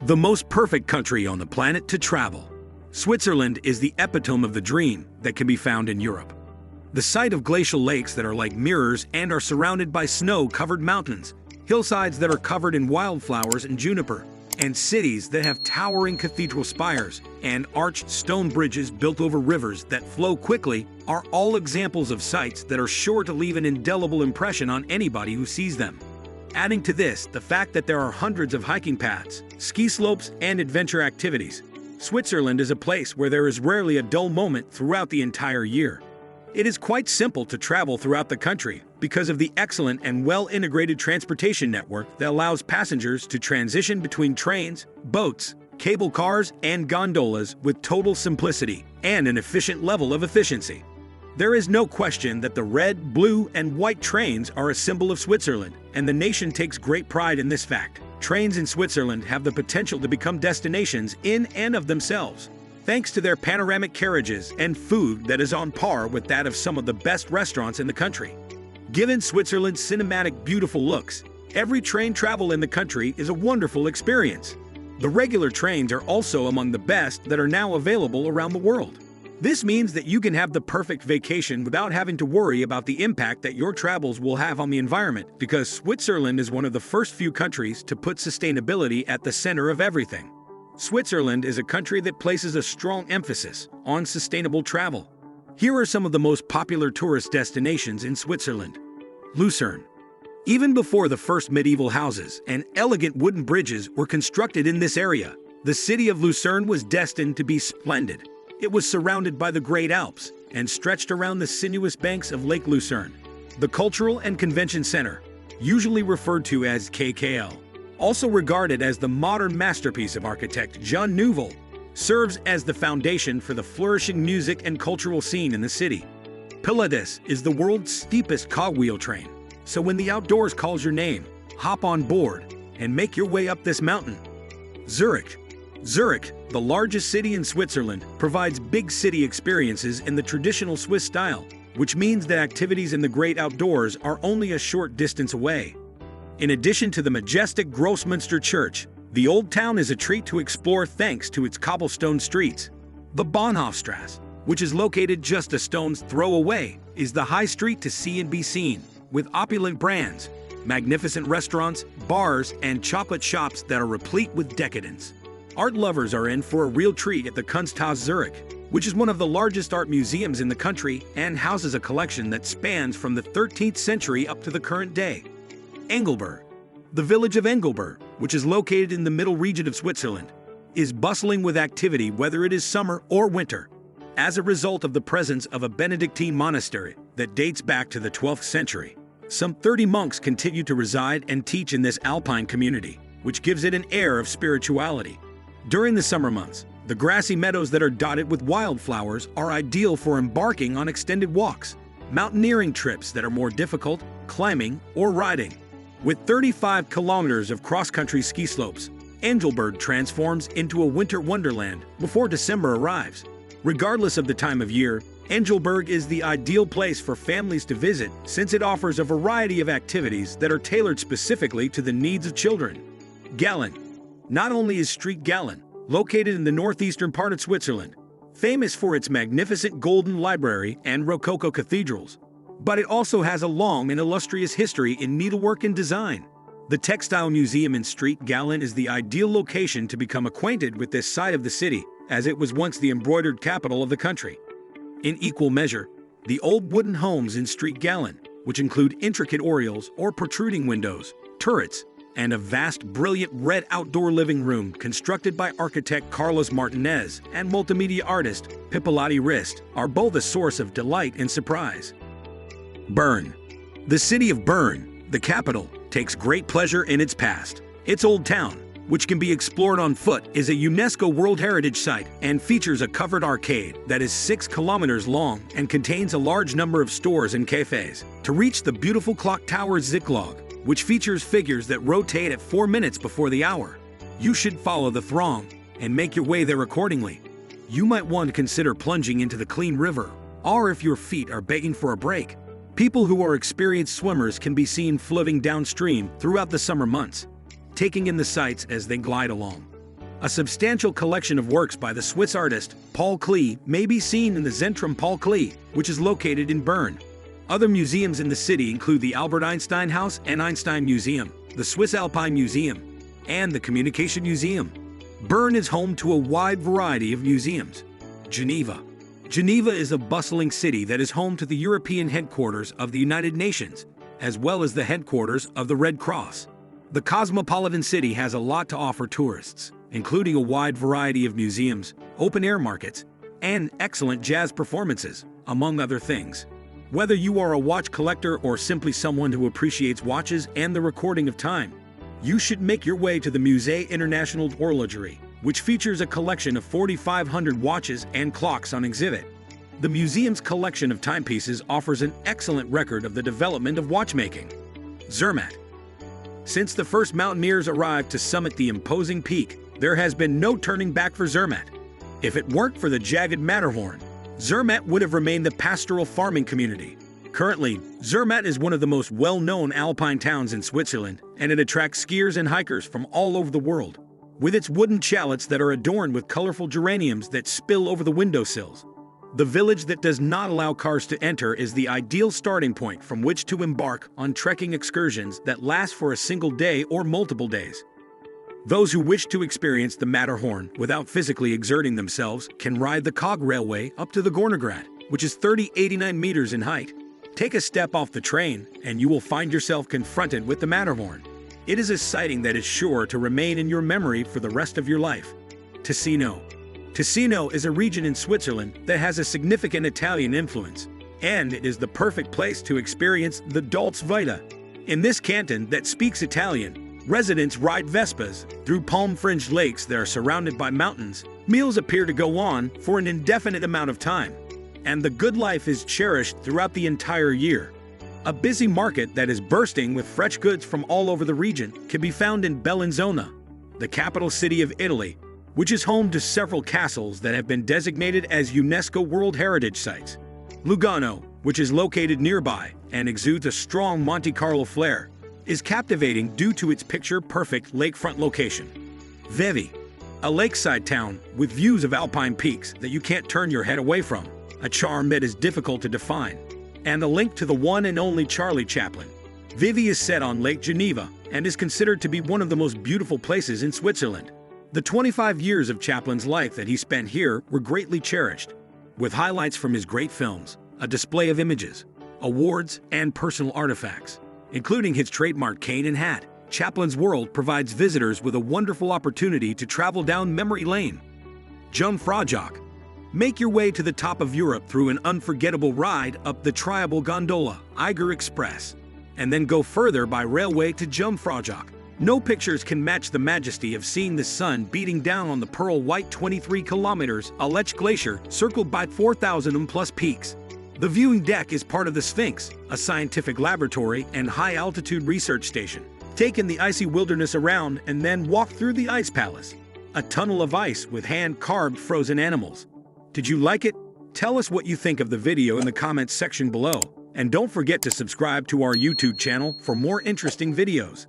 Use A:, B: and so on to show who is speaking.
A: The most perfect country on the planet to travel. Switzerland is the epitome of the dream that can be found in Europe. The site of glacial lakes that are like mirrors and are surrounded by snow-covered mountains, hillsides that are covered in wildflowers and juniper, and cities that have towering cathedral spires and arched stone bridges built over rivers that flow quickly are all examples of sites that are sure to leave an indelible impression on anybody who sees them. Adding to this, the fact that there are hundreds of hiking paths, ski slopes, and adventure activities, Switzerland is a place where there is rarely a dull moment throughout the entire year. It is quite simple to travel throughout the country because of the excellent and well-integrated transportation network that allows passengers to transition between trains, boats, cable cars, and gondolas with total simplicity and an efficient level of efficiency. There is no question that the red, blue, and white trains are a symbol of Switzerland, and the nation takes great pride in this fact. Trains in Switzerland have the potential to become destinations in and of themselves, thanks to their panoramic carriages and food that is on par with that of some of the best restaurants in the country. Given Switzerland's cinematic, beautiful looks, every train travel in the country is a wonderful experience. The regular trains are also among the best that are now available around the world. This means that you can have the perfect vacation without having to worry about the impact that your travels will have on the environment, because Switzerland is one of the first few countries to put sustainability at the center of everything. Switzerland is a country that places a strong emphasis on sustainable travel. Here are some of the most popular tourist destinations in Switzerland. Lucerne. Even before the first medieval houses and elegant wooden bridges were constructed in this area, the city of Lucerne was destined to be splendid. It was surrounded by the Great Alps and stretched around the sinuous banks of Lake Lucerne. The Cultural and Convention Center, usually referred to as KKL, also regarded as the modern masterpiece of architect Jean Nouvel, serves as the foundation for the flourishing music and cultural scene in the city. Pilatus is the world's steepest cogwheel train, so when the outdoors calls your name, hop on board and make your way up this mountain. Zurich. Zurich, the largest city in Switzerland, provides big city experiences in the traditional Swiss style, which means that activities in the great outdoors are only a short distance away. In addition to the majestic Grossmünster Church, the Old Town is a treat to explore thanks to its cobblestone streets. The Bahnhofstrasse, which is located just a stone's throw away, is the high street to see and be seen, with opulent brands, magnificent restaurants, bars, and chocolate shops that are replete with decadence. Art lovers are in for a real treat at the Kunsthaus Zurich, which is one of the largest art museums in the country and houses a collection that spans from the 13th century up to the current day. Engelberg. The village of Engelberg, which is located in the middle region of Switzerland, is bustling with activity whether it is summer or winter, as a result of the presence of a Benedictine monastery that dates back to the 12th century. Some 30 monks continue to reside and teach in this alpine community, which gives it an air of spirituality. During the summer months, the grassy meadows that are dotted with wildflowers are ideal for embarking on extended walks, mountaineering trips that are more difficult, climbing, or riding. With 35 kilometers of cross-country ski slopes, Engelberg transforms into a winter wonderland before December arrives. Regardless of the time of year, Engelberg is the ideal place for families to visit since it offers a variety of activities that are tailored specifically to the needs of children. Gallen. Not only is Street Gallen, located in the northeastern part of Switzerland, famous for its magnificent golden library and Rococo cathedrals, but it also has a long and illustrious history in needlework and design. The Textile Museum in Street Gallen is the ideal location to become acquainted with this side of the city, as it was once the embroidered capital of the country. In equal measure, the old wooden homes in Street Gallen, which include intricate oriels or protruding windows, turrets, and a vast, brilliant red outdoor living room constructed by architect Carlos Martinez and multimedia artist Pipolati Rist, are both a source of delight and surprise. Bern. The city of Bern, the capital, takes great pleasure in its past. Its Old Town, which can be explored on foot, is a UNESCO World Heritage Site and features a covered arcade that is 6 kilometers long and contains a large number of stores and cafes. To reach the beautiful clock tower Zicklog, which features figures that rotate at 4 minutes before the hour, you should follow the throng and make your way there accordingly. You might want to consider plunging into the clean river, or if your feet are begging for a break, people who are experienced swimmers can be seen floating downstream throughout the summer months, taking in the sights as they glide along. A substantial collection of works by the Swiss artist Paul Klee may be seen in the Zentrum Paul Klee, which is located in Bern. Other museums in the city include the Albert Einstein House and Einstein Museum, the Swiss Alpine Museum, and the Communication Museum. Bern is home to a wide variety of museums. Geneva. Geneva is a bustling city that is home to the European headquarters of the United Nations, as well as the headquarters of the Red Cross. The cosmopolitan city has a lot to offer tourists, including a wide variety of museums, open-air markets, and excellent jazz performances, among other things. Whether you are a watch collector or simply someone who appreciates watches and the recording of time, you should make your way to the Musée International d'Horlogerie, which features a collection of 4,500 watches and clocks on exhibit. The museum's collection of timepieces offers an excellent record of the development of watchmaking. Zermatt. Since the first mountaineers arrived to summit the imposing peak, there has been no turning back for Zermatt. If it weren't for the jagged Matterhorn, Zermatt would have remained the pastoral farming community. Currently, Zermatt is one of the most well-known alpine towns in Switzerland, and it attracts skiers and hikers from all over the world. With its wooden chalets that are adorned with colorful geraniums that spill over the windowsills, the village that does not allow cars to enter is the ideal starting point from which to embark on trekking excursions that last for a single day or multiple days. Those who wish to experience the Matterhorn without physically exerting themselves can ride the Cog Railway up to the Gornergrat, which is 89 meters in height. Take a step off the train, and you will find yourself confronted with the Matterhorn. It is a sighting that is sure to remain in your memory for the rest of your life. Ticino. Ticino is a region in Switzerland that has a significant Italian influence, and it is the perfect place to experience the Dolce Vita. In this canton that speaks Italian, residents ride Vespas through palm-fringed lakes that are surrounded by mountains. Meals appear to go on for an indefinite amount of time, and the good life is cherished throughout the entire year. A busy market that is bursting with fresh goods from all over the region can be found in Bellinzona, the capital city of Italy, which is home to several castles that have been designated as UNESCO World Heritage Sites. Lugano, which is located nearby and exudes a strong Monte Carlo flair, is captivating due to its picture-perfect lakefront location. Vevey, a lakeside town with views of alpine peaks that you can't turn your head away from, a charm that is difficult to define, and a link to the one and only Charlie Chaplin. Vevey is set on Lake Geneva and is considered to be one of the most beautiful places in Switzerland. The 25 years of Chaplin's life that he spent here were greatly cherished, with highlights from his great films, a display of images, awards, and personal artifacts, including his trademark cane and hat. Chaplin's World provides visitors with a wonderful opportunity to travel down memory lane. Jungfraujoch. Make your way to the top of Europe through an unforgettable ride up the Triable Gondola, Eiger Express, and then go further by railway to Jungfraujoch. No pictures can match the majesty of seeing the sun beating down on the pearl-white 23 kilometers Aletsch Glacier circled by 4,000 plus peaks. The viewing deck is part of the Sphinx, a scientific laboratory and high-altitude research station. Take in the icy wilderness around and then walk through the Ice Palace, a tunnel of ice with hand-carved frozen animals. Did you like it? Tell us what you think of the video in the comments section below, and don't forget to subscribe to our YouTube channel for more interesting videos.